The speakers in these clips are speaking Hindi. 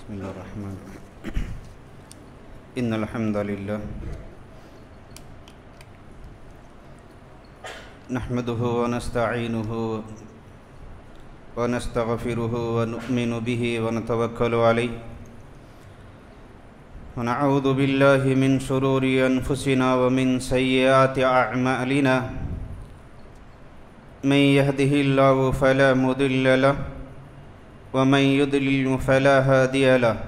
बिस्मिल्लाहिर्रहमानिर्रहीम। इन्नल हम्दुलिल्लाह नहमदुहु व नस्तईनुहु व नस्तगफिरुहु व नु'मिनु बिहि व नतवक्कलु अलैहि व नऊज़ु बिल्लाहि मिन शुरूरि अनफुसिना व मिन सय्यिआति अअमालिना मन यहदिहिल्लाहु फला मुदिल्ल लहु व मन युद्लिल फला हादिय लहु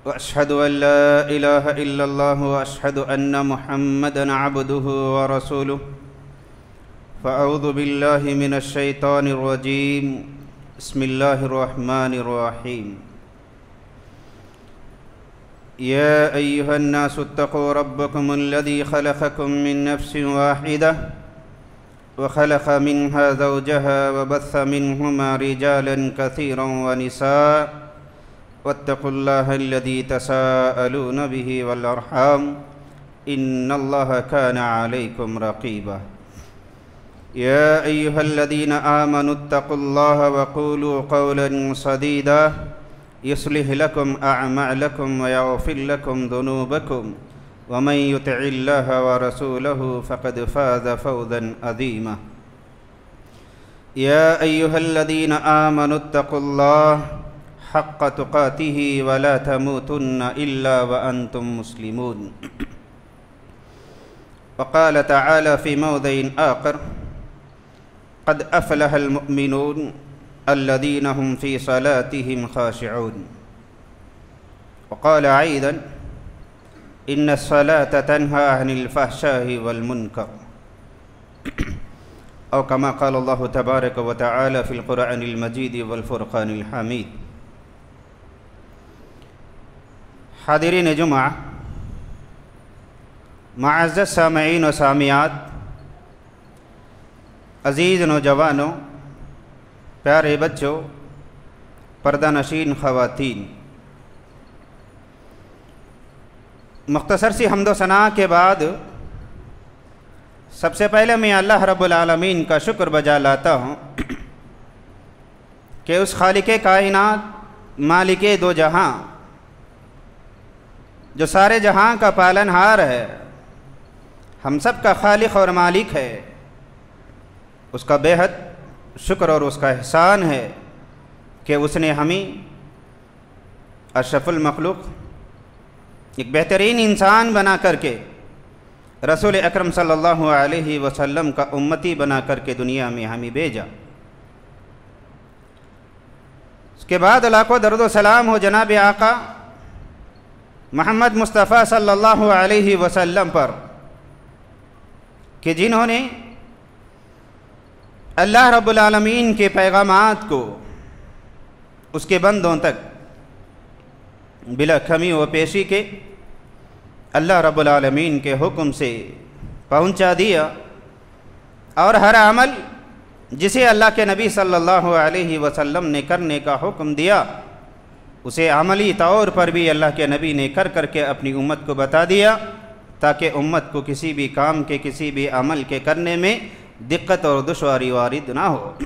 व अशहदु अन ला इलाहा इल्लल्लाह व अशहदु अन्न मुहम्मदन अब्दुहु व रसूलुहु फ़अऊज़ु बिल्लाहि मिनश शैतानिर रजीम। बिस्मिल्लाहिर रहमानिर रहीम। या अय्युहन नासु इत्तक़ू रब्बकुमुल्लज़ी ख़लक़कुम मिन नफ़्सिन वाहिदह व ख़लक़ मिन्हा ज़ौजहा व बस्स मिन्हुमा रिजालन कसीरन व निसाअ वत्तक़ुल्लाह अल्लज़ी तसाअलून बिही वल अर्हाम इन्नल्लाह कान अलैकुम रक़ीबा। या अय्युहल्लज़ीन आमनु इत्तक़ुल्लाह व क़ूलू क़ौलन सदीदा युस्लिह लकुम अअमालकुम व यग़फ़िर लकुम ज़ुनूबकुम व मन युतिइल्लाह व रसूलहु फ़क़द फ़ाज़ फ़ौज़न अज़ीमा। या अय्युहल्लज़ीन आमनु इत्तक़ुल्लाह हक़्क़ तुक़ातिही व ला तमूतुन्न इल्ला व अंतुम मुस्लिमून। व क़ाल तआला फ़ी मौदिइन आख़र क़द अफ़लहल मुअमिनून अल्लज़ीना हुम फ़ी सलातिहिम ख़ाशिऊन। व क़ाल अय्ज़न इन्नस सलात तन्हा अनिल फ़हशाइ वल मुनकर। औ कमा क़ाल अल्लाहु तबारक व तआला फ़िल क़ुरआनिल मजीद वल फ़ुरक़ानिल हमीद। हादिरीन जुमा, मुअज़्ज़ज़ सामिईन व सामियात, अज़ीज़ नौजवानों, प्यारे बच्चों, पर्दा नशीन ख़वातीन, मुख्तसर सी हम्दो सना के बाद सबसे पहले मैं अल्लाह रब्बुल आलमीन का शुक्र बजा लाता हूँ कि उस खालिक़े कायनात, मालिके दो जहाँ, जो सारे जहाँ का पालनहार है, हम सब का खालिक़ और मालिक है, उसका बेहद शुक्र और उसका एहसान है कि उसने हमें अशरफुल मखलूक, एक बेहतरीन इंसान बना करके रसूल अकरम सल्लल्लाहु अलैहि वसल्लम का उम्मती बना करके दुनिया में हमें भेजा। उसके बाद लाखों दरूद व सलाम हो जनाब आका मोहम्मद मुस्तफ़ा सल्लल्लाहु अलैहि वसल्लम पर कि जिन्होंने अल्लाह रब्बुल आलमीन के पैगामात को उसके बंदों तक बिला कमी व पेशी के अल्लाह रब्बुल आलमीन के हुक्म से पहुंचा दिया और हर अमल जिसे अल्लाह के नबी सल्लल्लाहु अलैहि वसल्लम ने करने का हुक्म दिया उसे अमली तौर पर भी अल्लाह के नबी ने कर करके अपनी उम्मत को बता दिया, ताकि उम्मत को किसी भी काम के, किसी भी अमल के करने में दिक्कत और दुश्वारी वारिद ना हो।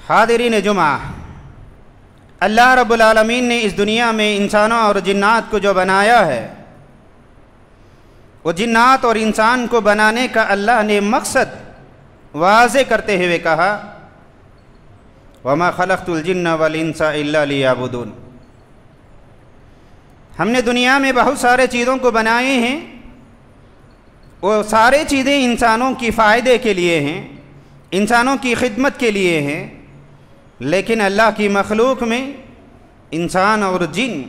हादिरीन जुमा, अल्लाह रब्बुल आलमीन ने इस दुनिया में इंसानों और जिन्नात को जो बनाया है, वो जिन्नात और इंसान को बनाने का अल्लाह ने मकसद वाज़े करते हुए कहा, वमा खलक़तुल जिन्ना वल इंसा इल्ला लियाबुदून। हमने दुनिया में बहुत सारे चीज़ों को बनाए हैं, वो सारे चीज़ें इंसानों की फ़ायदे के लिए हैं, इंसानों की खिदमत के लिए हैं, लेकिन अल्लाह की मखलूक में इंसान और जिन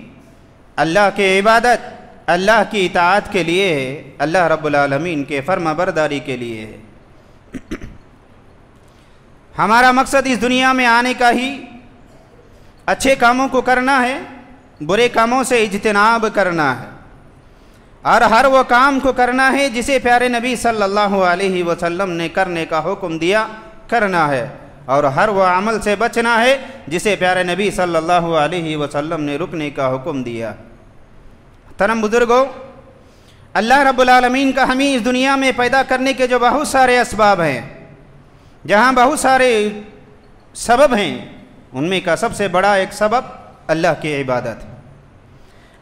अल्लाह के इबादत, अल्लाह की इताअत के लिए है, अल्लाह रब्बुल आलमीन के फर्माबरदारी के लिए है। हमारा मकसद इस दुनिया में आने का ही अच्छे कामों को करना है, बुरे कामों से इज्तिनाब करना है और हर वो काम को करना है जिसे प्यारे नबी सल्लल्लाहु अलैहि वसल्लम ने करने का हुक्म दिया करना है, और हर वो अमल से बचना है जिसे प्यारे नबी सल्लल्लाहु अलैहि वसल्लम ने रुकने का हुक्म दिया। तमाम बुजुर्गों, अल्लाह रब्बुल आलमीन का हमें इस दुनिया में पैदा करने के जो बहुत सारे असबाब हैं, जहाँ बहुत सारे सबब हैं, उनमें का सबसे बड़ा एक सबब अल्लाह की इबादत है।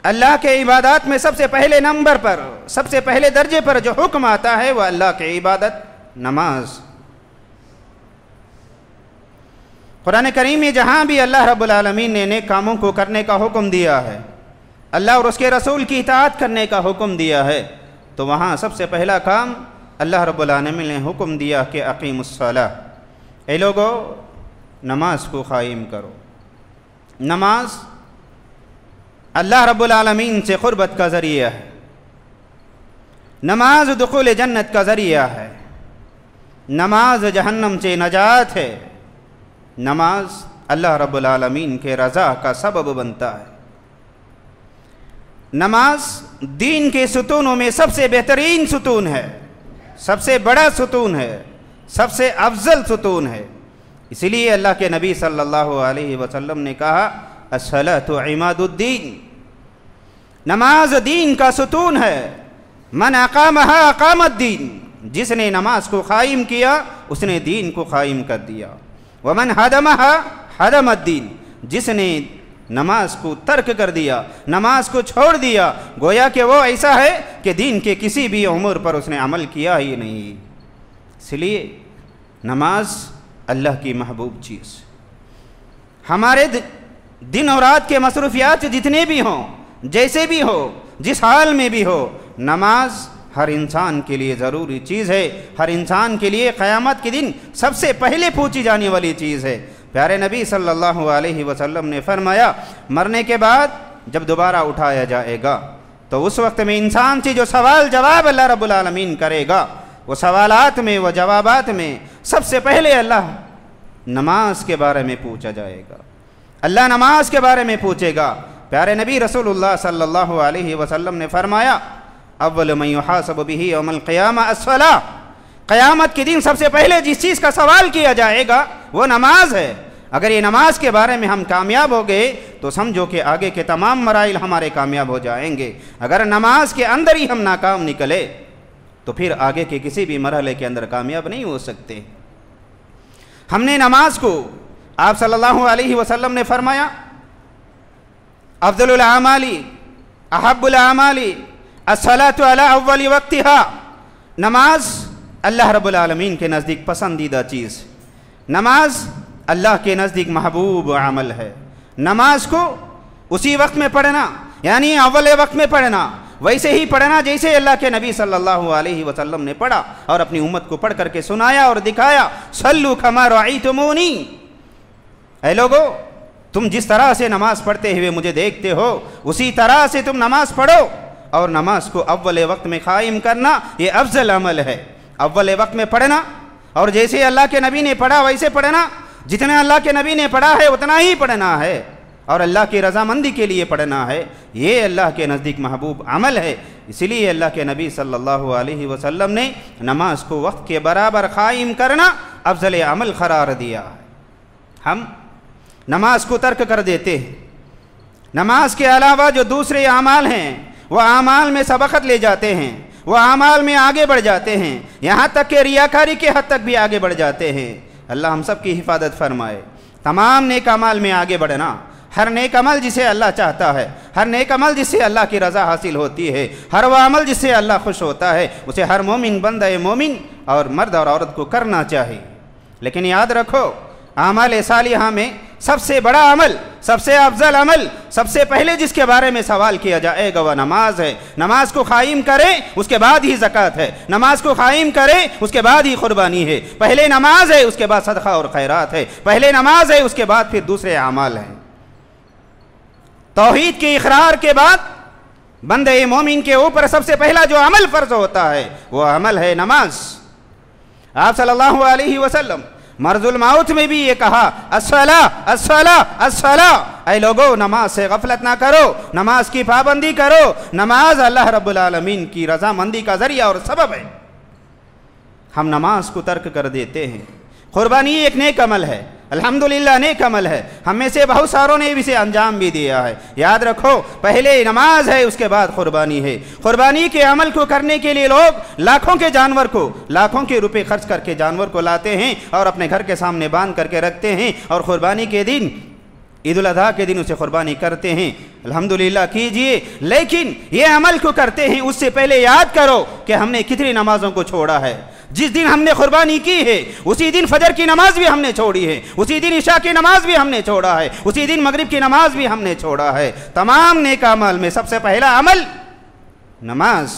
अल्लाह के इबादत में सबसे पहले नंबर पर, सबसे पहले दर्जे पर जो हुक्म आता है वह अल्लाह की इबादत, नमाज। कुरान करीम में जहाँ भी अल्लाह रब्बुल आलमीन ने नेक कामों को करने का हुक्म दिया है, अल्लाह और उसके रसूल की इताअत करने का हुक्म दिया है, तो वहाँ सबसे पहला काम अल्लाह रब्बुल आलमीन ने हुक्म दिया कि अक़ीमुस्सलाह, ए लोगो नमाज को क़ायम करो। नमाज अल्लाह रब्बुल आलमीन से क़ुर्बत का ज़रिया है, नमाज दुख़ूल जन्नत का ज़रिया है, नमाज जहन्नम से नजात है, नमाज अल्लाह रब्बुल आलमीन के रज़ा का सबब बनता है। नमाज दीन के सुतूनों में सबसे बेहतरीन सुतून है, सबसे बड़ा सुतून है, सबसे अफजल सुतून है। इसीलिए अल्लाह के नबी सल्लल्लाहु अलैहि वसल्लम ने कहा अस्सलातु इमादुद्दीन, नमाज दीन का सुतून है। मन अकामहा अकामद्दीन, जिसने नमाज को क़ायम किया उसने दीन को क़ायम कर दिया। वमन हदमहा हदमद्दीन, जिसने नमाज को तर्क कर दिया, नमाज को छोड़ दिया, गोया कि वो ऐसा है कि दीन के किसी भी उम्र पर उसने अमल किया ही नहीं। इसलिए नमाज अल्लाह की महबूब चीज़। हमारे दिन और रात के मसरूफियात जितने भी हों, जैसे भी हो, जिस हाल में भी हो, नमाज हर इंसान के लिए ज़रूरी चीज़ है। हर इंसान के लिए क़यामत के दिन सबसे पहले पूछी जाने वाली चीज़ है। प्यारे नबी सल्लल्लाहु अलैहि वसल्लम ने फरमाया, मरने के बाद जब दोबारा उठाया जाएगा तो उस वक्त में इंसान से जो सवाल जवाब अल्लाह रब्बुल आलमीन करेगा, वो सवालात में, वो जवाबात में सबसे पहले अल्लाह नमाज के बारे में पूछा जाएगा। अल्लाह नमाज के बारे में पूछेगा। प्यारे नबी रसूलुल्लाह सल्लल्लाहु अलैहि वसल्लम ने फरमाया, अव्वल मन युहासबु बिही यौमल क़ियामा अस्सलाह, क़यामत के दिन सबसे पहले जिस चीज़ का सवाल किया जाएगा वो नमाज है। अगर ये नमाज के बारे में हम कामयाब हो गए तो समझो कि आगे के तमाम मराइल हमारे कामयाब हो जाएंगे। अगर नमाज के अंदर ही हम नाकाम निकले तो फिर आगे के किसी भी मरहले के अंदर कामयाब नहीं हो सकते। हमने नमाज को, आप सल्लल्लाहु अलैहि वसल्लम ने फरमाया, अफ़ज़लुल आमाली अहब्बुल आमाली अस्सलातु अला अव्वली वक्तिहा, नमाज अल्लाह रब्बुल आलमीन के नज़दीक पसंदीदा चीज़, नमाज अल्लाह के नज़दीक महबूब अमल है। नमाज को उसी वक्त में पढ़ना, यानी अव्वल वक्त में पढ़ना, वैसे ही पढ़ना जैसे अल्लाह के नबी सल्लल्लाहु अलैहि वसल्लम ने पढ़ा और अपनी उम्मत को पढ़ करके सुनाया और दिखाया। सल्लू कमा रअयतुमूनी, ऐ लोगो तुम जिस तरह से नमाज पढ़ते हुए मुझे देखते हो उसी तरह से तुम नमाज पढ़ो। और नमाज को अव्वल वक्त में क़ायम करना ये अफजल अमल है। अव्वल वक्त में पढ़ना और जैसे अल्लाह के नबी ने पढ़ा वैसे पढ़ना, जितना अल्लाह के नबी ने पढ़ा है उतना ही पढ़ना है और अल्लाह की रज़ामंदी के लिए पढ़ना है। ये अल्लाह के नज़दीक महबूब अमल है। इसीलिए अल्लाह के नबी सल्लल्लाहु अलैहि वसल्लम ने नमाज को वक्त के बराबर क़ायम करना अफजल अमल करार दिया। हम नमाज को तर्क कर देते हैं। नमाज के अलावा जो दूसरे अमाल हैं वह अमाल में सबक़त ले जाते हैं, वह अमाल में आगे बढ़ जाते हैं, यहाँ तक कि रियाकारी के हद तक भी आगे बढ़ जाते हैं। अल्लाह हम सब की हिफाजत फरमाए। तमाम नेक अमाल में आगे बढ़ना, हर नेक अमल जिसे अल्लाह चाहता है, हर नेक अमल जिससे अल्लाह की रज़ा हासिल होती है, हर वह अमल जिससे अल्लाह खुश होता है, उसे हर मोमिन बंदा मोमिन और मर्द और औरत को करना चाहिए। लेकिन याद रखो, आमाल सालिहा में सबसे बड़ा अमल, सबसे अफजल अमल, सबसे पहले जिसके बारे में सवाल किया जाएगा वह नमाज है। नमाज को क़ायम करें उसके बाद ही ज़कात है, नमाज को क़ायम करें उसके बाद ही क़ुरबानी है। पहले नमाज है उसके बाद सदका और खैरात है, पहले नमाज है उसके बाद फिर दूसरे अमाल हैं। तौहीद के इक़रार के बाद बंदे मोमिन के ऊपर सबसे पहला जो अमल फ़र्ज होता है वह अमल है नमाज। आप सल्लल्लाहु अलैहि वसल्लम मर्जुल मौत में भी ये कहा, अस्सला अस्सला अस्सला, ऐ लोगो नमाज से गफलत ना करो, नमाज की पाबंदी करो। नमाज अल्लाह रब्बुल आलमीन की रज़ामंदी का ज़रिया और सबब है। हम नमाज को तर्क कर देते हैं। क़ुरबानी एक नेक अमल है। अल्हम्दुलिल्लाह नेक अमल है। हम में से बहुत सारों ने इसे अंजाम भी दिया है। याद रखो, पहले नमाज है, उसके बाद कुर्बानी है। कुर्बानी के अमल को करने के लिए लोग लाखों के जानवर को, लाखों के रुपए खर्च करके जानवर को लाते हैं और अपने घर के सामने बांध करके रखते हैं और कुर्बानी के दिन, ईद उल अज़हा के दिन उसे कुर्बानी करते हैं। अल्हम्दुलिल्लाह कीजिए, लेकिन ये अमल को करते हैं उससे पहले याद करो कि हमने कितनी नमाजों को छोड़ा है। जिस दिन हमने कुर्बानी की है उसी दिन फजर की नमाज भी हमने छोड़ी है, उसी दिन इशा की नमाज भी हमने छोड़ा है, उसी दिन मगरिब की नमाज भी हमने छोड़ा है। तमाम नेक अमल में सबसे पहला अमल नमाज।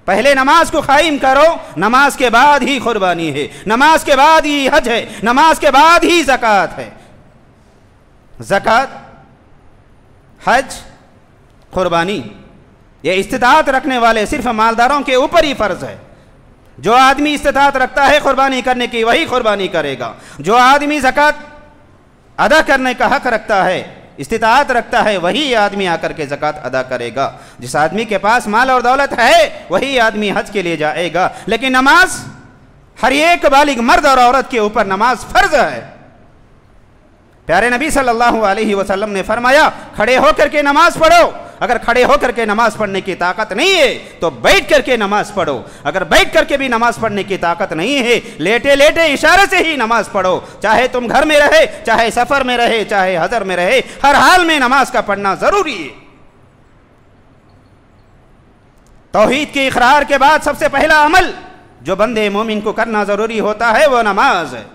पहले नमाज को कायम करो, नमाज के बाद ही कुर्बानी है, नमाज के बाद ही हज है, नमाज के बाद ही ज़कात है। ज़कात, हज, कुर्बानी ये इस्तिताअत रखने वाले सिर्फ मालदारों के ऊपर ही फ़र्ज है। जो आदमी इस्तिताअत रखता है कुर्बानी करने की, वही कुर्बानी करेगा। जो आदमी ज़कात अदा करने का हक रखता है, इस्तिताअत रखता है, वही आदमी आकर के ज़कात अदा करेगा। जिस आदमी के पास माल और दौलत है वही आदमी हज के लिए जाएगा। लेकिन नमाज हर एक बालिग मर्द और औरत के ऊपर नमाज फ़र्ज है। प्यारे नबी सल्लल्लाहु अलैहि वसल्लम ने फरमाया, खड़े होकर के नमाज पढ़ो। अगर खड़े होकर के नमाज पढ़ने की ताकत नहीं है तो बैठ करके नमाज पढ़ो। अगर बैठ करके भी नमाज पढ़ने की ताकत नहीं है, लेटे लेटे इशारे से ही नमाज पढ़ो। चाहे तुम घर में रहे, चाहे सफर में रहे, चाहे हजर में रहे, हर हाल में नमाज का पढ़ना जरूरी है। तौहीद के इकरार के बाद सबसे पहला अमल जो बंदे मोमिन को करना जरूरी होता है वो नमाज है।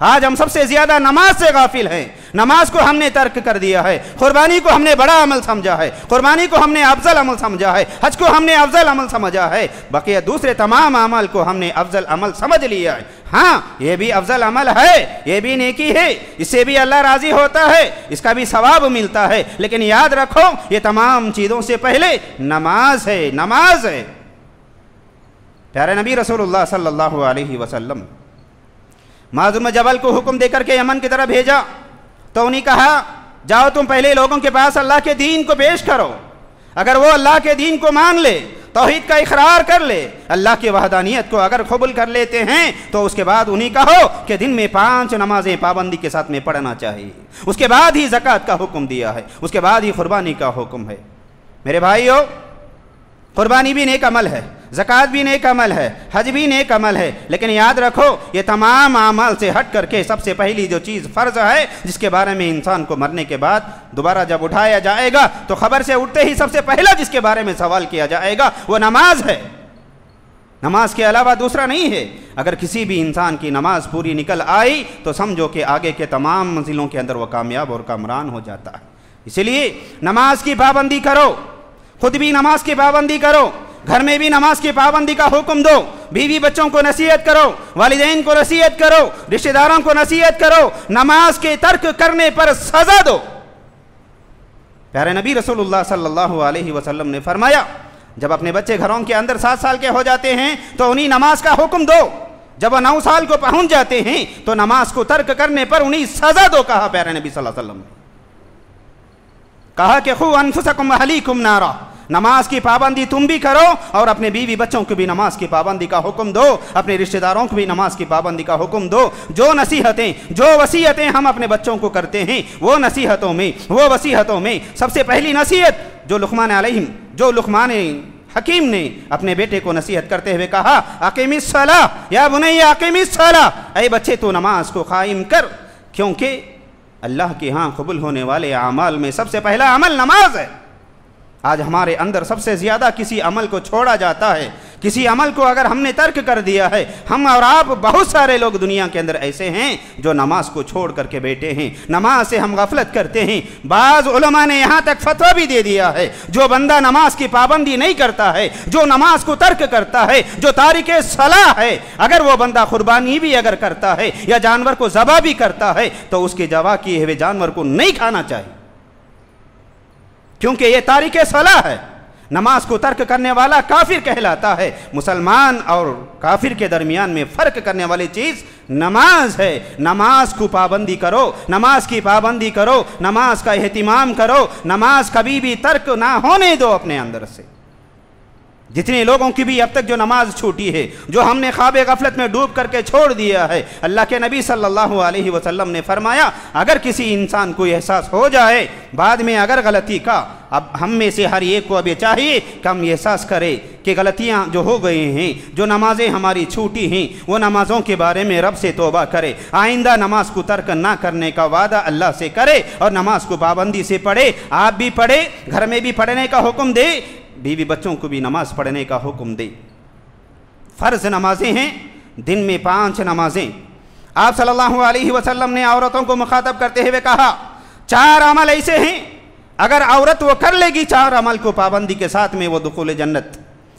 आज हम सबसे ज्यादा नमाज से गाफिल हैं। नमाज को हमने तर्क कर दिया है। कुर्बानी को हमने बड़ा अमल समझा है, कुर्बानी को हमने अफजल अमल समझा है, हज को हमने अफजल अमल समझा है, बाकी दूसरे तमाम अमल को हमने अफजल अमल समझ लिया है। हाँ, ये भी अफजल अमल है, ये भी नेकी है, इससे भी अल्लाह राजी होता है, इसका भी सवाब मिलता है। लेकिन याद रखो, ये तमाम चीज़ों से पहले नमाज है, नमाज है। प्यारे नबी रसूलुल्लाह सल्लल्लाहु अलैहि वसल्लम मुआज़ बिन जबल को हुक्म देकर के यमन की तरफ भेजा तो उन्हें कहा, जाओ तुम पहले लोगों के पास अल्लाह के दीन को पेश करो। अगर वो अल्लाह के दीन को मान ले, तौहीद का इकरार कर ले, अल्लाह की वहदानियत को अगर कबूल कर लेते हैं तो उसके बाद उन्हें कहो कि दिन में 5 नमाजें पाबंदी के साथ में पढ़ना चाहिए। उसके बाद ही ज़कात का हुक्म दिया है, उसके बाद ही कुर्बानी का हुक्म है। मेरे भाइयों, कुर्बानी भी नेक अमल है, ज़कात भी नेक अमल है, हज भी नेक अमल है। लेकिन याद रखो, ये तमाम अमल से हट करके सबसे पहली जो चीज़ फ़र्ज है, जिसके बारे में इंसान को मरने के बाद दोबारा जब उठाया जाएगा तो खबर से उठते ही सबसे पहला जिसके बारे में सवाल किया जाएगा वो नमाज है। नमाज के अलावा दूसरा नहीं है। अगर किसी भी इंसान की नमाज पूरी निकल आई तो समझो कि आगे के तमाम मंजिलों के अंदर वह कामयाब और कामरान हो जाता है। इसलिए नमाज की पाबंदी करो, खुद भी नमाज की पाबंदी करो, घर में भी नमाज की पाबंदी का हुक्म दो, बीवी बच्चों को नसीहत करो, वालिदैन को नसीहत करो, रिश्तेदारों को नसीहत करो, नमाज के तर्क करने पर सजा दो। प्यारे नबी रसूलुल्लाह सल्लल्लाहु अलैहि वसल्लम ने फरमाया, जब अपने बच्चे घरों के अंदर 7 साल के हो जाते हैं तो उन्हें नमाज का हुक्म दो। जब वह 9 साल को पहुंच जाते हैं तो नमाज को तर्क करने पर उन्हें सजा दो। कहा प्यारे नबी सल्लल्लाहु अलैहि वसल्लम ने, कहा कि खु अनफुसकुम अहलीकुम नारा, नमाज की पाबंदी तुम भी करो और अपने बीवी बच्चों को भी नमाज की पाबंदी का हुक्म दो, अपने रिश्तेदारों को भी नमाज की पाबंदी का हुक्म दो। जो नसीहतें, जो वसीयतें हम अपने बच्चों को करते हैं, वो नसीहतों में, वो वसीयतों में सबसे पहली नसीहत जो लुक़मान हकीम ने अपने बेटे को नसीहत करते हुए कहा, अक़ीमिस सलाह या बुनैया अक़ीमिस सलाह, ऐ बच्चे तो नमाज को कायम कर, क्योंकि अल्लाह के यहाँ कबूल होने वाले अमाल में सबसे पहला अमल नमाज है। आज हमारे अंदर सबसे ज़्यादा किसी अमल को छोड़ा जाता है, किसी अमल को अगर हमने तर्क कर दिया है, हम और आप बहुत सारे लोग दुनिया के अंदर ऐसे हैं जो नमाज को छोड़ करके बैठे हैं, नमाज से हम गफलत करते हैं। बाज़ उलमा ने यहाँ तक फतवा भी दे दिया है, जो बंदा नमाज की पाबंदी नहीं करता है, जो नमाज को तर्क करता है, जो तारिके सलाह है, अगर वो बंदा कुर्बानी भी अगर करता है या जानवर को ज़बह भी करता है तो उसके ज़बह किए हुए जानवर को नहीं खाना चाहिए, क्योंकि ये तारिके सलाह है। नमाज को तर्क करने वाला काफिर कहलाता है। मुसलमान और काफिर के दरमियान में फ़र्क करने वाली चीज़ नमाज है। नमाज को पाबंदी करो, नमाज की पाबंदी करो, नमाज का एहतिमाम करो, नमाज कभी भी तर्क ना होने दो अपने अंदर से। जितने लोगों की भी अब तक जो नमाज छूटी है, जो हमने ख्वाब गफलत में डूब करके छोड़ दिया है, अल्लाह के नबी सल्लल्लाहु अलैहि वसल्लम ने फरमाया अगर किसी इंसान को एहसास हो जाए बाद में अगर गलती का, अब हम में से हर एक को अब ये चाहिए कि हम एहसास करें कि गलतियाँ जो हो गई हैं, जो नमाज़ें हमारी छूटी हैं, वो नमाज़ों के बारे में रब से तौबा करे, आइंदा नमाज को तर्क ना करने का वादा अल्लाह से करे और नमाज को पाबंदी से पढ़े। आप भी पढ़े, घर में भी पढ़ने का हुक्म दे, बीवी बच्चों को भी नमाज पढ़ने का हुक्म दे। फ़र्ज नमाजें हैं, दिन में 5 नमाजें। आप सल्लल्लाहु अलैहि वसल्लम ने औरतों को मुखातब करते हुए कहा 4 अमल ऐसे हैं अगर औरत वो कर लेगी 4 अमल को पाबंदी के साथ में, वो दुखुल जन्नत,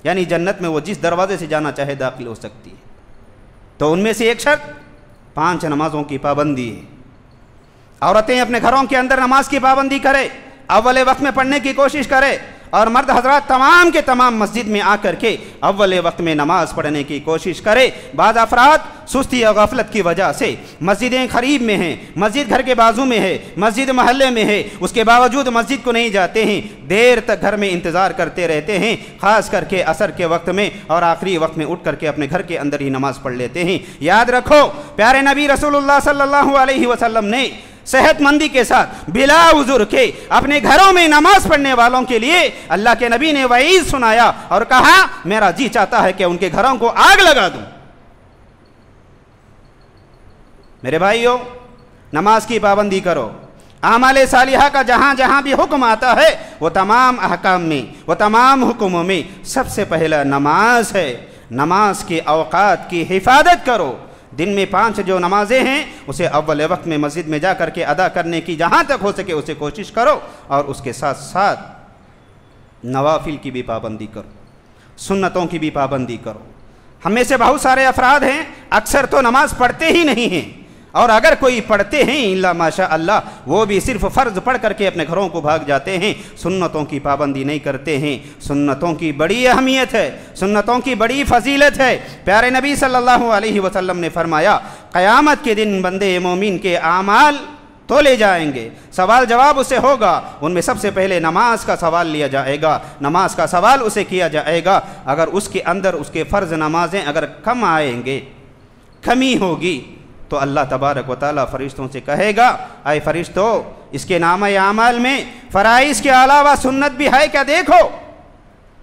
यानी जन्नत में वो जिस दरवाजे से जाना चाहे दाखिल हो सकती है। तो उनमें से एक शर्त 5 नमाजों की पाबंदी है। औरतें अपने घरों के अंदर नमाज की पाबंदी करें, अव्वल वक्त में पढ़ने की कोशिश करें, और मर्द हजरात तमाम के तमाम मस्जिद में आकर के अव्वल वक्त में नमाज पढ़ने की कोशिश करे। बाज़ अफराद सुस्ती और गफलत की वजह से मस्जिदें करीब में हैं, मस्जिद घर के बाजू में है, मस्जिद महल्ले में है, उसके बावजूद मस्जिद को नहीं जाते हैं, देर तक घर में इंतज़ार करते रहते हैं, ख़ास करके असर के वक्त में और आखिरी वक्त में उठ करके अपने घर के अंदर ही नमाज पढ़ लेते हैं। याद रखो, प्यारे नबी रसूलुल्लाह सल्लल्लाहु अलैहि वसल्लम ने सेहतमंदी के साथ बिला उज़ुर के अपने घरों में नमाज पढ़ने वालों के लिए अल्लाह के नबी ने वईद सुनाया और कहा मेरा जी चाहता है कि उनके घरों को आग लगा दूं। मेरे भाइयों, नमाज की पाबंदी करो। आमाले सालिहा का जहां जहां भी हुक्म आता है वो तमाम अहकाम में, वो तमाम हुक्मों में सबसे पहला नमाज है। नमाज के औकात की हिफाजत करो। दिन में 5 जो नमाजें हैं उसे अव्वल वक्त में मस्जिद में जा कर के अदा करने की जहाँ तक हो सके उसे कोशिश करो, और उसके साथ साथ नवाफिल की भी पाबंदी करो, सुन्नतों की भी पाबंदी करो। हम में से बहुत सारे अफराद हैं अक्सर तो नमाज पढ़ते ही नहीं हैं, और अगर कोई पढ़ते हैं इल्ला माशा अल्लाह वो भी सिर्फ फ़र्ज़ पढ़ करके अपने घरों को भाग जाते हैं, सुन्नतों की पाबंदी नहीं करते हैं। सुन्नतों की बड़ी अहमियत है, सुन्नतों की बड़ी फजीलत है। प्यारे नबी सल्लल्लाहु अलैहि वसल्लम ने फरमाया क़यामत के दिन बंदे मोमिन के आमाल तोले जाएंगे, सवाल जवाब उससे होगा। उनमें सबसे पहले नमाज का सवाल लिया जाएगा, नमाज का सवाल उसे किया जाएगा। अगर उसके अंदर उसके फ़र्ज़ नमाजें अगर कम आएंगे, कमी होगी, तो अल्लाह तबारक व तआला फ़रिश्तों से कहेगा ऐ फ़रिश्तों, इसके नामे आमाल में फ़राइज़ के अलावा सुन्नत भी है क्या देखो।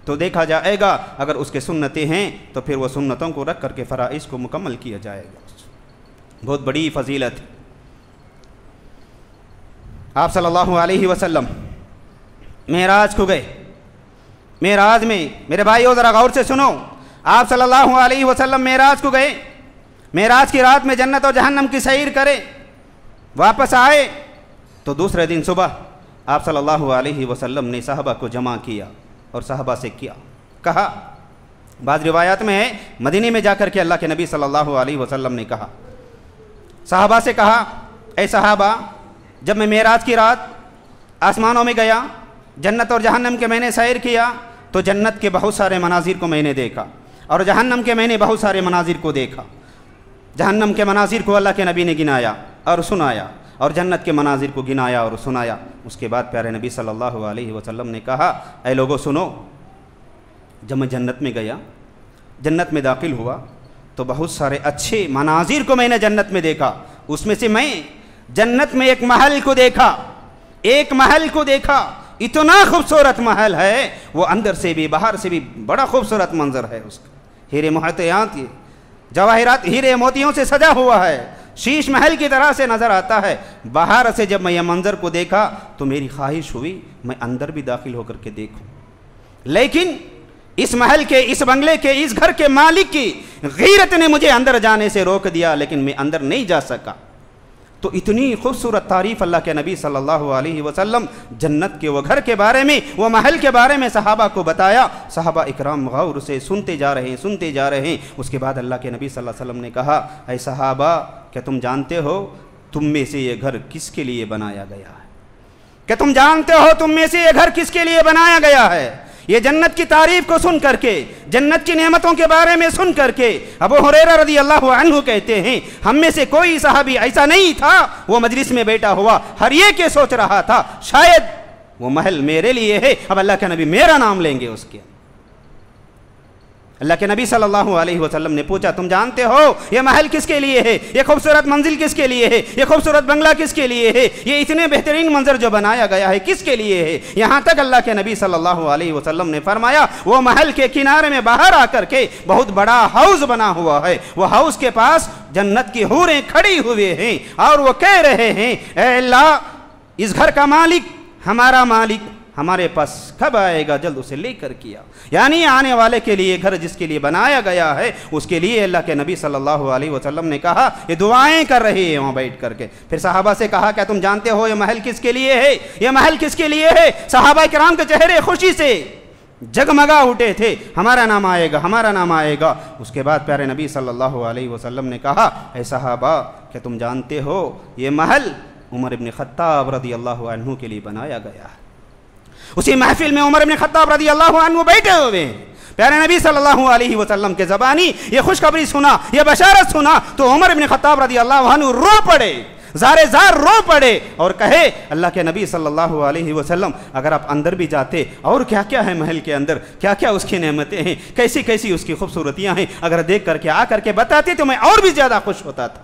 तो देखा जाएगा, अगर उसके सुन्नतें हैं तो फिर वो सुन्नतों को रख करके फ़राइज़ को मुकम्मल किया जाएगा। बहुत बड़ी फ़जीलत। आप सल्लल्लाहु अलैहि वसल्लम मेराज को गए। मेराज में मेरे भाइयों ज़रा गौर से सुनो, आप सल्लल्लाहु अलैहि वसल्लम मेराज को गए। मेराज की रात में जन्नत और जहन्नम की सैर करें, वापस आए तो दूसरे दिन सुबह आप सल्लल्लाहु अलैहि वसल्लम ने साहबा को जमा किया और साहबा से कहा, बाज़ रिवायात में है मदीने में जाकर के अल्लाह के नबी सल्लल्लाहु अलैहि वसल्लम ने कहा, साहबा से कहा ऐ साहबा, जब मैं मेराज की रात आसमानों में गया, जन्नत और जहन्नम के मैंने सैर किया, तो जन्नत के बहुत सारे मनाजिर को मैंने देखा और जहन्नम के मैंने बहुत सारे मनाजिर को देखा। जहन्नम के मनाजिर को अल्लाह के नबी ने गिनाया और सुनाया, और जन्नत के मनाजिर को गिनाया और सुनाया। उसके बाद प्यारे नबी सल्लल्लाहु अलैहि वसल्लम ने कहा, ऐ लोगों सुनो, जब मैं जन्नत में गया, जन्नत में दाखिल हुआ, तो बहुत सारे अच्छे मनाजिर को मैंने जन्नत में देखा। उसमें से मैं जन्नत में एक महल को देखा, एक महल को देखा, इतना खूबसूरत महल है, वो अंदर से भी बाहर से भी बड़ा खूबसूरत मंजर है उसका। हीरे मोहतियात, जवाहिरात, हीरे मोतियों से सजा हुआ है, शीश महल की तरह से नज़र आता है। बाहर से जब मैं यह मंजर को देखा तो मेरी ख्वाहिश हुई मैं अंदर भी दाखिल होकर के देखूं, लेकिन इस महल के, इस बंगले के, इस घर के मालिक की गीरत ने मुझे अंदर जाने से रोक दिया, लेकिन मैं अंदर नहीं जा सका। तो इतनी खूबसूरत तारीफ़ अल्लाह के नबी सल्लल्लाहु अलैहि वसल्लम जन्नत के वो घर के बारे में, वो महल के बारे में सहाबा को बताया। सहाबा इकराम गौर से सुनते जा रहे हैं, सुनते जा रहे हैं। उसके बाद अल्लाह के नबी सल्लल्लाहु अलैहि वसल्लम ने कहा, ऐ सहाबा, क्या तुम जानते हो तुम में से ये घर किसके लिए बनाया गया है? क्या तुम जानते हो तुम में से ये घर किसके लिए बनाया गया है? ये जन्नत की तारीफ को सुन करके, जन्नत की नेमतों के बारे में सुन करके अबू हुरैरा रज़ी अल्लाहु अन्हु कहते हैं, हम में से कोई सहाबी ऐसा नहीं था वो मजलिस में बैठा हुआ हर एक ये सोच रहा था शायद वो महल मेरे लिए है, अब अल्लाह के नबी मेरा नाम लेंगे उसके। अल्लाह के नबी सल्लल्लाहु अलैहि वसल्लम ने पूछा, तुम जानते हो ये महल किसके लिए है, ये खूबसूरत मंजिल किसके लिए है, ये खूबसूरत बंगला किसके लिए है, ये इतने बेहतरीन मंजर जो बनाया गया है किसके लिए है। यहाँ तक अल्लाह के नबी सल्लल्लाहु अलैहि वसल्लम ने फरमाया, वो महल के किनारे में बाहर आकर के बहुत बड़ा हाउस बना हुआ है, वो हाउस के पास जन्नत की हूरें खड़ी हुए हैं और वो कह रहे हैं, ऐ अल्लाह, इस घर का मालिक, हमारा मालिक हमारे पास कब आएगा, जल्द उसे लेकर किया। यानी आने वाले के लिए घर जिसके लिए बनाया गया है उसके लिए अल्लाह के नबी सल्लल्लाहु अलैहि वसल्लम ने कहा, ये दुआएं कर रहे हैं वहाँ बैठ करके। फिर सहाबा से कहा, क्या तुम जानते हो ये महल किसके लिए है, ये महल किसके लिए है। सहाबा किराम के चेहरे खुशी से जगमगा उठे थे, हमारा नाम आएगा, हमारा नाम आएगा। उसके बाद प्यारे नबी सल्लल्लाहु अलैहि वसल्लम ने कहा, ऐ सहाबा, क्या तुम जानते हो ये महल उमर इब्न खत्ताब रज़ियल्लाहु अन्हु के लिए बनाया गया है। उसी महफिल में उमर इब्न खत्ताब रज़ियल्लाहु अन्हु बैठे हुए हैं। प्यारे नबी सल्लल्लाहु अलैहि वसल्लम के ज़बानी ये खुशखबरी सुना, ये बशारत सुना तो उमर इब्न खत्ताब रज़ियल्लाहु अन्हु रो पड़े, ज़ारे ज़ार रो पड़े और कहे, अल्लाह के नबी सल्लल्लाहु अलैहि वसल्लम, अगर आप अंदर भी जाते और क्या क्या है महल के अंदर, क्या क्या उसकी नेमतें हैं, कैसी कैसी उसकी खूबसूरतियाँ हैं, अगर देख करके आ करके बताते तो मैं और भी ज़्यादा खुश होता था।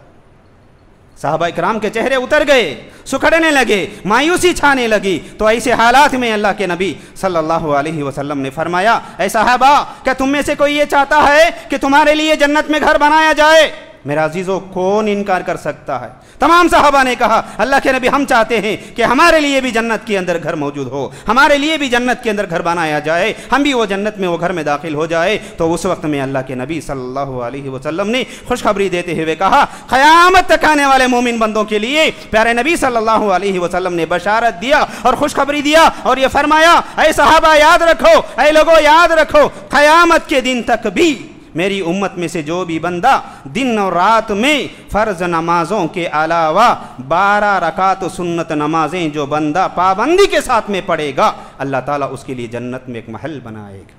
साहबा इकराम के चेहरे उतर गए, सुखड़ने लगे, मायूसी छाने लगी। तो ऐसे हालात में अल्लाह के नबी सल्लल्लाहु अलैहि वसल्लम ने फरमाया, ऐ साहबा, क्या तुम में से कोई ये चाहता है कि तुम्हारे लिए जन्नत में घर बनाया जाए। मेरा अजीज़ों, कौन इनकार कर सकता है। तमाम साहबा ने कहा, अल्लाह के नबी, हम चाहते हैं कि हमारे लिए भी जन्नत के अंदर घर मौजूद हो, हमारे लिए भी जन्नत के अंदर घर बनाया जाए, हम भी वो जन्नत में वो घर में दाखिल हो जाए। तो उस वक्त में अल्लाह के नबी सल्लल्लाहु अलैहि वसल्लम ने खुशखबरी देते हुए कहा, क़यामत तक आने वाले मोमिन बंदों के लिए प्यारे नबी सल्लल्लाहु अलैहि वसल्लम ने बशारत दिया और खुशखबरी दिया और ये फरमाया, ऐ सहाबा याद रखो, ऐ लोगों याद रखो, क़यामत के दिन तक भी मेरी उम्मत में से जो भी बंदा दिन और रात में फ़र्ज नमाजों के अलावा 12 रकात सुन्नत नमाजें जो बंदा पाबंदी के साथ में पढ़ेगा, अल्लाह ताला उसके लिए जन्नत में एक महल बनाएगा।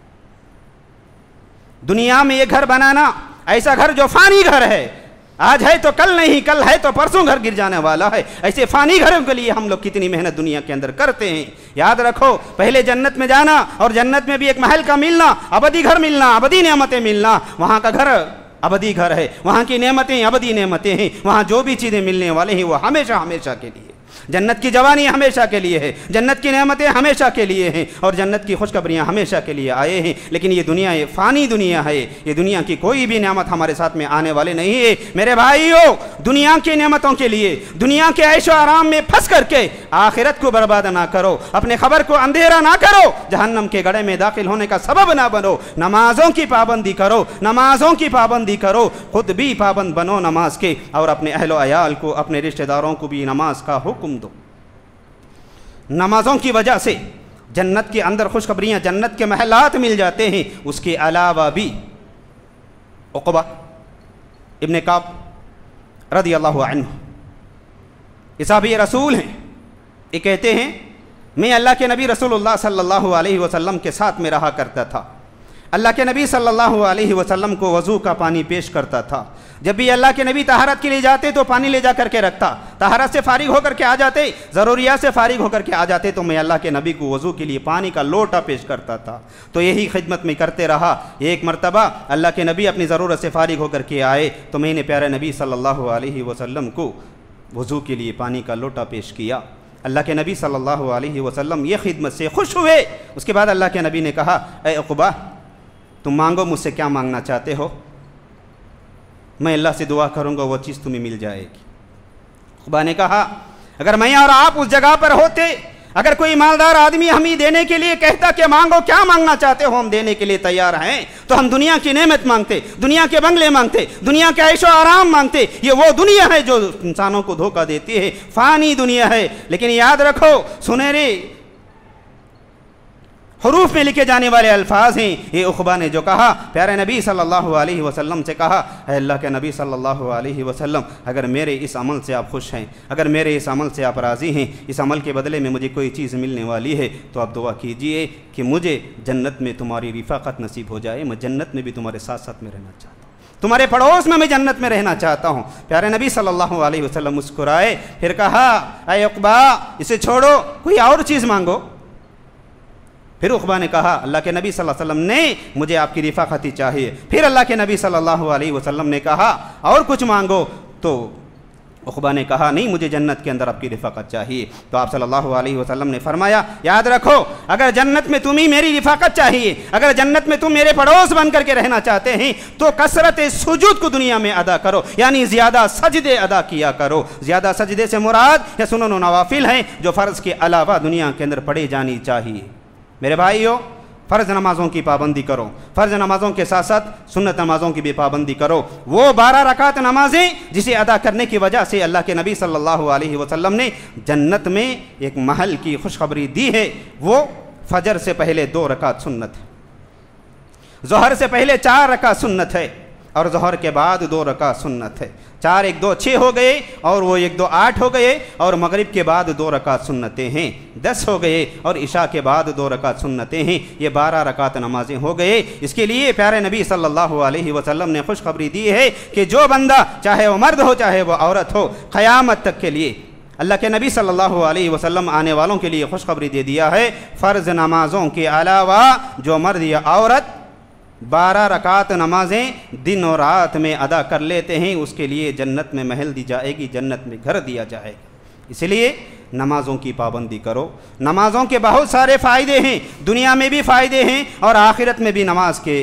दुनिया में ये घर बनाना, ऐसा घर जो फ़ानी घर है, आज है तो कल नहीं, कल है तो परसों घर गिर जाने वाला है, ऐसे फ़ानी घरों के लिए हम लोग कितनी मेहनत दुनिया के अंदर करते हैं। याद रखो, पहले जन्नत में जाना और जन्नत में भी एक महल का मिलना, अबदी घर मिलना, अबदी नेमतें मिलना। वहाँ का घर अबदी घर है, वहाँ की नेमतें अबदी नेमतें हैं, वहाँ जो भी चीज़ें मिलने वाले हैं वो हमेशा हमेशा के लिए। जन्नत की जवानी हमेशा के लिए है, जन्नत की नेमतें हमेशा के लिए हैं और जन्नत की खुशखबरियाँ हमेशा के लिए आए हैं। लेकिन ये दुनिया ये फ़ानी दुनिया है, ये दुनिया की कोई भी नेमत हमारे साथ में आने वाले नहीं है। मेरे भाइयों, दुनिया की नेमतों के लिए, दुनिया के ऐशो आराम में फंस करके आखिरत को बर्बाद ना करो, अपने खबर को अंधेरा ना करो, जहन्नम के गड्ढे में दाखिल होने का सबब ना बनो। नमाजों की पाबंदी करो, नमाजों की पाबंदी करो, खुद भी पाबंद बनो नमाज के और अपने अहलो अयाल को, अपने रिश्तेदारों को भी नमाज का हुक्म दो। नमाजों की वजह से जन्नत के अंदर खुशखबरियाँ, जन्नत के महलात मिल जाते हैं। उसके अलावा भी उक़बा इब्न काब रज़ियल्लाहु अन्हु इसाबी रसूल हैं। ये कहते हैं, मैं अल्लाह के नबी रसूलुल्लाह सल्लल्लाहु अलैहि वसल्लम के साथ में रहा करता था। अल्लाह के नबी सल्लल्लाहु अलैहि वसल्लम को वज़ू का पानी पेश करता था। जब भी अल्लाह के नबी तहारत के लिए जाते तो पानी ले जा करके रखता, तहारत से फारिग होकर के आ जाते, ज़रूरियात से फारिग होकर के आ जाते तो मैं अल्लाह के नबी को वज़ू के लिए पानी का लोटा पेश करता था। तो यही खिदमत में करते रहा। एक मरतबा अल्लाह के नबी अपनी ज़रूरत से फारिग होकर के आए तो मैंने प्यारे नबी सल्लल्लाहु अलैहि वसल्लम को वज़ू के लिए पानी का लोटा पेश किया। अल्लाह के नबी सल्लल्लाहु अलैहि वसल्लम ये खिदमत से खुश हुए। उसके बाद अल्लाह के नबी ने कहा, ऐ उक़बा, तुम मांगो, मुझसे क्या मांगना चाहते हो, मैं अल्लाह से दुआ करूँगा, वो चीज़ तुम्हें मिल जाएगी। उक़बा ने कहा, अगर मैं और आप उस जगह पर होते, अगर कोई मालदार आदमी हमें देने के लिए कहता कि मांगो, क्या मांगना चाहते हो, हम देने के लिए तैयार हैं, तो हम दुनिया की नेमत मांगते, दुनिया के बंगले मांगते, दुनिया के ऐशो आराम मांगते। ये वो दुनिया है जो इंसानों को धोखा देती है, फ़ानी दुनिया है। लेकिन याद रखो, सुनहरे हरूफ में लिखे जाने वाले अल्फाज हैं। ये उक़बा ने जो कहा, प्यारे नबी सल्लल्लाहु अलैहि वसल्लम से कहा, अल्लाह के नबी सल्लल्लाहु अलैहि वसल्लम, अगर मेरे इस अमल से आप खुश हैं, अगर मेरे इस अमल से आप राज़ी हैं, इस अमल के बदले में मुझे कोई चीज़ मिलने वाली है, तो आप दुआ कीजिए कि मुझे जन्नत में तुम्हारी रिफ़ाक़त नसीब हो जाए। मैं जन्नत में भी तुम्हारे साथ साथ में रहना चाहता हूँ, तुम्हारे पड़ोस में मैं जन्नत में रहना चाहता हूँ। प्यारे नबी सल्लल्लाहु अलैहि वसल्लम मुस्कुराए, फिर कहा, ऐ उक़बा, इसे छोड़ो, कोई और चीज़ मांगो। फिर उक़बा ने कहा अल्लाह के नबी सल्लल्लाहु अलैहि वसल्लम ने मुझे आपकी रिफ़ाक़ती चाहिए। फिर अल्लाह के नबी सल्लल्लाहु अलैहि वसल्लम ने कहा और कुछ मांगो, तो उक़बा ने कहा नहीं, मुझे जन्नत के अंदर आपकी रिफ़ाक़त चाहिए। तो आप सल्लल्लाहु अलैहि वसल्लम ने फरमाया याद रखो, अगर जन्नत में तुम्हें मेरी रिफ़ाक़त चाहिए, अगर जन्नत में तुम मेरे पड़ोस बन करके रहना चाहते हैं तो कसरत सुजूद को दुनिया में अदा करो, यानी ज़्यादा सजदे अदा किया करो। ज़्यादा सजदे से मुराद या सुनन नवाफिल हैं जो फ़र्ज़ के अलावा दुनिया के अंदर पढ़े जानी चाहिए। मेरे भाइयों, फ़र्ज़ नमाज़ों की पाबंदी करो, फ़र्ज़ नमाज़ों के साथ साथ सुन्नत नमाज़ों की भी पाबंदी करो। वो 12 रकात नमाज़ें जिसे अदा करने की वजह से अल्लाह के नबी सल्लल्लाहु अलैहि वसल्लम ने जन्नत में एक महल की खुशखबरी दी है, वो फजर से पहले 2 रकात सुन्नत है, ज़ोहर से पहले 4 रकात सुन्नत है और ज़ोहर के बाद 2 रकात सुन्नत है। 4 1 2 6 हो गए और वो 1 2 8 हो गए और मगरिब के बाद 2 रकात सुन्नतें हैं 10 हो गए और इशा के बाद 2 रकात सुन्नतें हैं, ये 12 रकात नमाजें हो गए। इसके लिए प्यारे नबी सल्लल्लाहु अलैहि वसल्लम ने खुशखबरी दी है कि जो बंदा, चाहे वो मर्द हो चाहे वो औरत हो, क़यामत तक के लिए अल्लाह के नबी सल्लल्लाहु अलैहि वसल्लम आने वालों के लिए खुशखबरी दे दिया है, फ़र्ज़ नमाज़ों के अलावा जो मर्द या औरत 12 रकात नमाजें दिन और रात में अदा कर लेते हैं उसके लिए जन्नत में महल दी जाएगी, जन्नत में घर दिया जाएगा। इसलिए नमाज़ों की पाबंदी करो। नमाज़ों के बहुत सारे फ़ायदे हैं, दुनिया में भी फ़ायदे हैं और आखिरत में भी नमाज के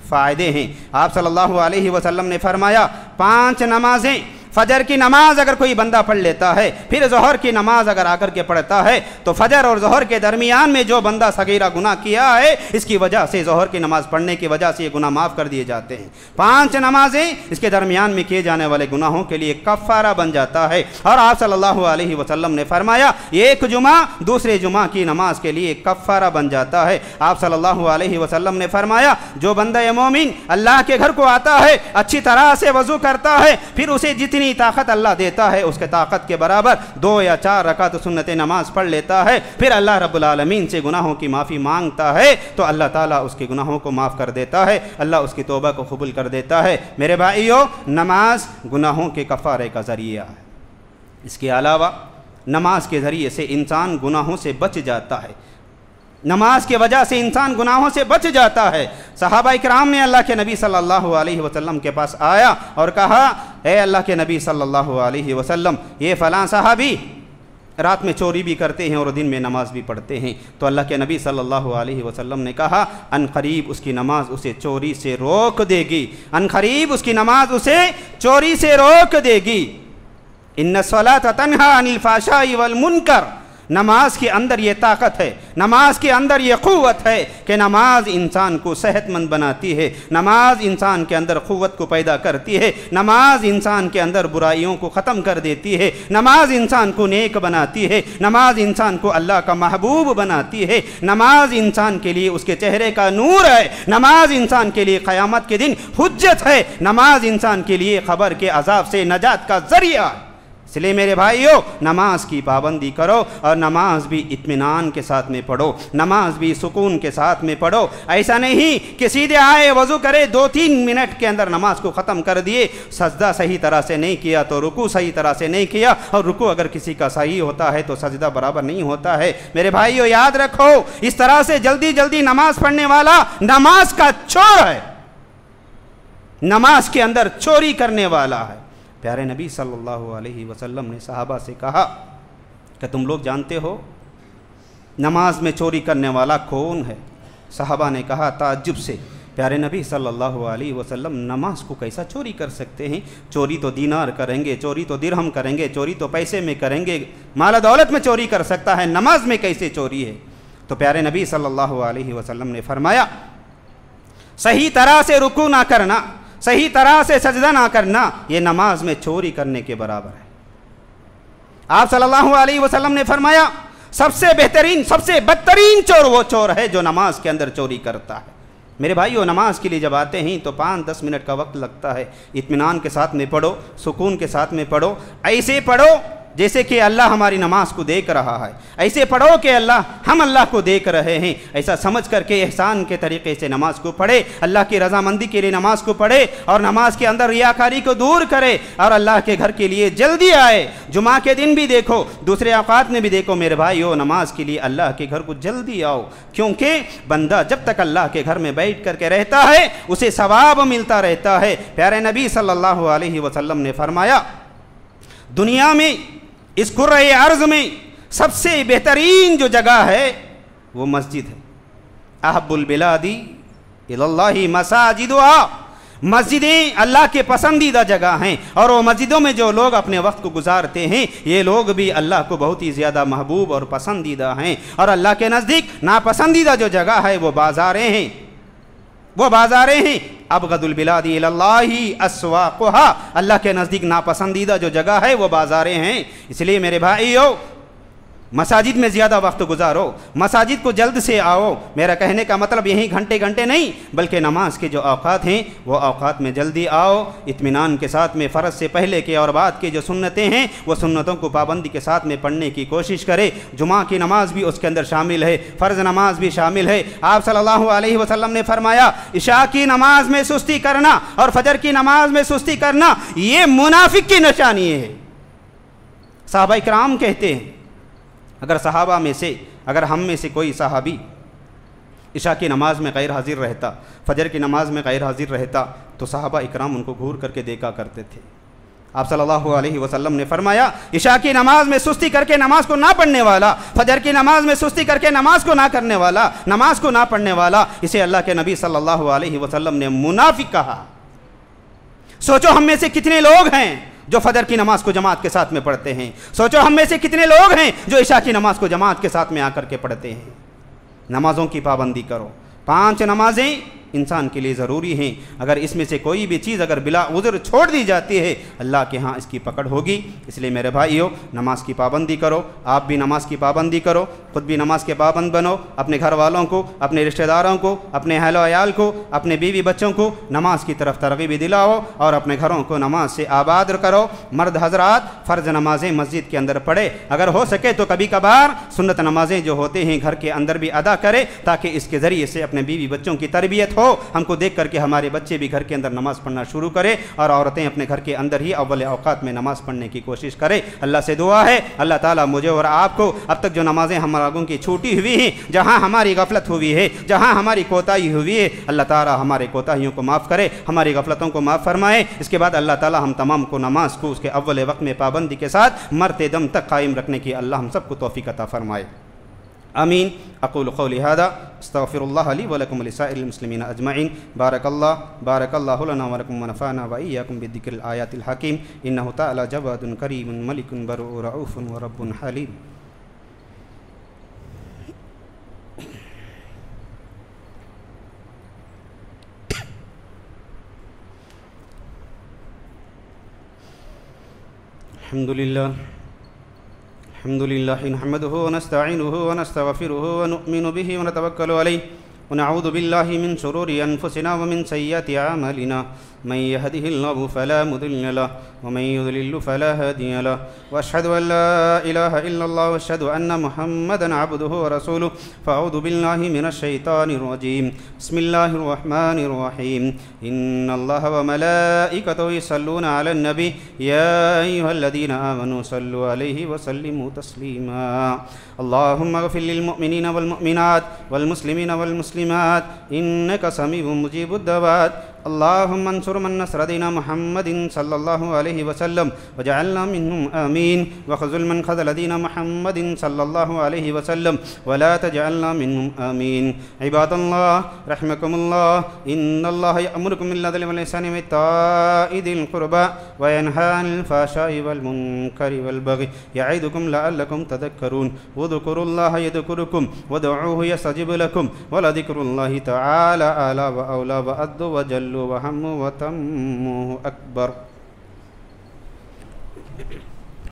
फ़ायदे हैं। आप सल्लल्लाहु अलैहि वसल्लम ने फरमाया 5 नमाजें, फजर की नमाज अगर कोई बंदा पढ़ लेता है, फिर ज़ोहर की नमाज अगर आकर के पढ़ता है, तो फजर और ज़ोहर के दरमियान में जो बंदा सगीरा गुनाह किया है इसकी वजह से, ज़ोहर की नमाज पढ़ने की वजह से ये गुनाह माफ़ कर दिए जाते हैं। 5 नमाजें इसके दरमियान में किए जाने वाले गुनाहों के लिए कफ़ारा बन जाता है। और आप सल्लल्लाहु अलैहि वसल्लम ने फरमाया एक जुमा दूसरे जुमा की नमाज के लिए कफ़ारा बन जाता है। आप सल्लल्लाहु अलैहि वसल्लम ने फरमाया जो बंदा ये मोमिन अल्लाह के घर को आता है, अच्छी तरह से वज़ू करता है, फिर उसे जितनी ताकत अल्लाह देता है उसके ताकत के बराबर 2 या 4 रकात सुन्नत नमाज पढ़ लेता है, फिर अल्लाह रब्बुल आलमीन से गुनाहों की माफ़ी मांगता है तो अल्लाह ताला उसके गुनाहों को माफ़ कर देता है, अल्लाह उसकी तौबा को कबूल कर देता है। मेरे भाइयों, नमाज गुनाहों के कफ़ारे का ज़रिया है। इसके अलावा नमाज के ज़रिए से इंसान गुनाहों से बच जाता है, नमाज की वजह से इंसान गुनाहों से बच जाता है। सहाबा इकराम ने अल्लाह के नबी सल्लल्लाहु अलैहि वसल्लम के पास आया और कहा ए अल्लाह के नबी सल्लल्लाहु अलैहि वसल्लम, ये फ़लाँ सहाबी रात में चोरी भी करते हैं और दिन में नमाज भी पढ़ते हैं। तो अल्लाह के नबी सल्लल्लाहु अलैहि वसल्लम ने कहा अनकरीब उसकी नमाज उसे चोरी से रोक देगी, अनकरीब उसकी नमाज उसे चोरी से रोक देगी। इन्ना सलात तन्हा अनिल फ़ाशाई वल मुनकर, नमाज के अंदर ये ताकत है, नमाज के अंदर ये क़ुव्वत है कि नमाज इंसान को सेहतमंद बनाती है, नमाज इंसान के अंदर क़ुव्वत को पैदा करती है, नमाज इंसान के अंदर बुराइयों को ख़त्म कर देती है, नमाज इंसान को नेक बनाती है, नमाज इंसान को अल्लाह का महबूब बनाती है, नमाज इंसान के लिए उसके चेहरे का नूर है, नमाज इंसान के लिए क़यामत के दिन हुज्जत है, नमाज इंसान के लिए ख़बर के अज़ाब से नजात का ज़रिया है। इसलिए मेरे भाइयों, नमाज की पाबंदी करो और नमाज भी इत्मीनान के साथ में पढ़ो, नमाज भी सुकून के साथ में पढ़ो। ऐसा नहीं कि सीधे आए वज़ू करे 2-3 मिनट के अंदर नमाज को ख़त्म कर दिए, सजदा सही तरह से नहीं किया तो रुकू सही तरह से नहीं किया, और रुकू अगर किसी का सही होता है तो सजदा बराबर नहीं होता है। मेरे भाइयों याद रखो, इस तरह से जल्दी जल्दी नमाज पढ़ने वाला नमाज का चोर है, नमाज के अंदर चोरी करने वाला है। प्यारे नबी सल्लल्लाहु अलैहि वसल्लम ने सहाबा से कहा कि तुम लोग जानते हो नमाज में चोरी करने वाला कौन है? सहाबा ने कहा ताज्जुब से, प्यारे नबी सल्लल्लाहु अलैहि वसल्लम नमाज को कैसा चोरी कर सकते हैं? चोरी तो दीनार करेंगे, चोरी तो दिरहम करेंगे, चोरी तो पैसे में करेंगे, माल दौलत में चोरी कर सकता है, नमाज में कैसे चोरी है? तो प्यारे नबी सल्लल्लाहु अलैहि वसल्लम ने फरमाया सही तरह से रुकू ना करना, सही तरह से सजदा ना करना, ये नमाज में चोरी करने के बराबर है। आप सल्लल्लाहु अलैहि वसल्लम ने फरमाया सबसे बेहतरीन सबसे बदतरीन चोर वो चोर है जो नमाज के अंदर चोरी करता है। मेरे भाइयों, नमाज के लिए जब आते हैं तो 5-10 मिनट का वक्त लगता है, इत्मीनान के साथ में पढ़ो, सुकून के साथ में पढ़ो, ऐसे पढ़ो जैसे कि अल्लाह हमारी नमाज को देख रहा है, ऐसे पढ़ो कि अल्लाह हम अल्लाह को देख रहे हैं। ऐसा समझ करके एहसान के तरीके से नमाज को पढ़े, अल्लाह की रज़ामंदी के लिए नमाज को पढ़े और नमाज के अंदर रियाकारी को दूर करे और अल्लाह के घर के लिए जल्दी आए। जुमा के दिन भी देखो, दूसरे औकात में भी देखो मेरे भाइयों, नमाज के लिए अल्लाह के घर को जल्दी आओ, क्योंकि बंदा जब तक अल्लाह के घर में बैठ करके रहता है उसे सवाब मिलता रहता है। प्यारे नबी सल्लल्लाहु अलैहि वसल्लम ने फरमाया, दुनिया में इस कुर्रे अर्ज़ में सबसे बेहतरीन जो जगह है वो मस्जिद है। अहब्बुल बिलादी इलल्लाहि मसाजिदुहा, मस्जिदें अल्लाह के पसंदीदा जगह हैं और वो मस्जिदों में जो लोग अपने वक्त को गुजारते हैं ये लोग भी अल्लाह को बहुत ही ज़्यादा महबूब और पसंदीदा हैं। और अल्लाह के नज़दीक नापसंदीदा जो जगह है वो बाज़ारें हैं, वो बाज़ारें हैं। अबगदुल बिलादी इलल्लाहि अस्वाक़ुहा, अल्लाह के नज़दीक नापसंदीदा जो जगह है वो बाज़ारें हैं। इसलिए मेरे भाइयों, मसाजिद में ज़्यादा वक्त गुजारो, मसाजिद को जल्द से आओ। मेरा कहने का मतलब यही घंटे घंटे नहीं, बल्कि नमाज के जो औकात हैं वो औकात में जल्दी आओ, इत्मीनान के साथ में फ़र्ज़ से पहले के और बाद के जो सुन्नतें हैं वो सुन्नतों को पाबंदी के साथ में पढ़ने की कोशिश करें। जुमा की नमाज भी उसके अंदर शामिल है, फ़र्ज़ नमाज भी शामिल है। आप सल्लल्लाहु अलैहि वसल्लम ने फरमाया, इशा की नमाज में सुस्ती करना और फजर की नमाज में सुस्ती करना ये मुनाफिक की निशानी है। सहाबा इकराम कहते हैं, अगर सहाबा में से, अगर हम में से कोई सहाबी इशा की नमाज में गैर हाजिर रहता, फजर की नमाज में गैर हाजिर रहता, तो सहाबा इकराम उनको घूर करके देखा करते थे। आप सल्लल्लाहु अलैहि वसल्लम ने फरमाया, इशा की नमाज में सुस्ती करके नमाज को ना पढ़ने वाला, फजर की नमाज में सुस्ती करके नमाज को ना करने वाला, नमाज को ना पढ़ने वाला, इसे अल्लाह के नबी सल्लल्लाहु अलैहि वसल्लम ने मुनाफिक कहा। सोचो हम में से कितने लोग हैं जो फजर की नमाज को जमात के साथ में पढ़ते हैं, सोचो हम में से कितने लोग हैं जो इशा की नमाज को जमात के साथ में आकर के पढ़ते हैं। नमाज़ों की पाबंदी करो, 5 नमाजें इंसान के लिए ज़रूरी हैं। अगर इसमें से कोई भी चीज़ अगर बिला उज़्र छोड़ दी जाती है, अल्लाह के यहाँ इसकी पकड़ होगी। इसलिए मेरे भाइयों, नमाज की पाबंदी करो, आप भी नमाज की पाबंदी करो, ख़ुद भी नमाज के पाबंद बनो, अपने घर वालों को, अपने रिश्तेदारों को, अपने अहल अयाल को, अपने बीवी बच्चों को नमाज की तरफ तरग़ीब दिलाओ और अपने घरों को नमाज से आबाद करो। मर्द हजरात फ़र्ज़ नमाजें मस्जिद के अंदर पढ़े, अगर हो सके तो कभी कभार सुन्नत नमाजें जो होते हैं घर के अंदर भी अदा करें, ताकि इसके ज़रिए से अपने बीवी बच्चों की तरबियत हो। हमको देख करके हमारे बच्चे भी घर के अंदर नमाज़ पढ़ना शुरू करें और औरतें अपने घर के अंदर ही अव्वल औकात में नमाज़ पढ़ने की कोशिश करें। अल्लाह से दुआ है, अल्लाह ताला मुझे और आपको अब तक जो नमाज़ें हम लोगों की छूटी हुई हैं, जहाँ हमारी गफलत हुई है, जहाँ हमारी कोताही हुई है, अल्लाह ताला हमारे कोताहियों को माफ़ करे, हमारी गफलतों को माफ़ फरमाए। इसके बाद अल्लाह ताला हम तमाम को नमाज को उसके अव्वल वक्त में पाबंदी के साथ मरते दम तक कायम रखने की अल्लाह हम सबको तौफीक अता फरमाए। आमीन। अक़ूलु क़ौली हाज़ा अस्तग़फ़िरुल्लाह ली व लकुम व लिसाइरिल मुस्लिमीन अजमईन। बारकल्लाहु लना व लकुम व नफ़अना व इय्याकुम बिद्दिक्रिल आयातिल हकीम। इन्नहु तआला जवादुन करीमुन मलिकुन बर्रुर रऊफ़ुन व रब्बुन हलीम। अल्हम्दुलिल्लाह नहमदुहु व नस्तईनुहु व नस्तगफिरुहु व नु'मिनु बिही व नतवक्कलु अलैहि व नऊज़ु बिल्लाहि मिन शुरूरि अनफुसिना व मिन सय्यिआति अअमालिना। मन यहदिहिल्लाहु फला मुदिल्ल लहु व मन युद्लिल्हु फला हादिय लहु व अशहदु अन ला इलाहा इल्लल्लाह व अशहदु अन्न मुहम्मदन अब्दुहु व रसूलुहु। फ़अऊज़ु बिल्लाहि मिनश शैतानिर रजीम। बिस्मिल्लाहिर रहमानिर रहीम। इन्नल्लाहा व मलाइकतहु युसल्लूना अलन नबी या अय्युहल्लज़ीना आमनू सल्लु अलैहि व सल्लिमू तस्लीमा। अल्लाहुम्मा इग़फिर लिल मुअमिनीना वल मुअमिनात वल मुस्लिमीना वल मुस्लिमात इन्नका समीउम मुजीबुद दअवात। अल्लाहुम्मा अंसुर मन नसर दीना मुहम्मदिन सल्लल्लाहु अलैहि वसल्लम वजअलना मिन्हुम आमीन वख़ज़ुल मन ख़ज़ल दीना मुहम्मदिन सल्लल्लाहु अलैहि वसल्लम वला तजअलना मिन्हुम आमीन। इबादल्लाह रहमकुमुल्लाह, इन्नल्लाह यअमुरुकुम बिल अदलि वल इहसानि व इताइ दिल क़ुरबा व यनहा अनिल फ़हशाइ वल मुनकरि वल बग़ि यअइदुकुम लअल्लकुम तज़क्करून। वज़कुरुल्लाह यज़कुरुकुम वदऊहु यस्तजिब लकुम वलज़िक्रुल्लाहि तआला अला व औला व अद्दु व जल्लु व हम्मु व तम्मु अकबर।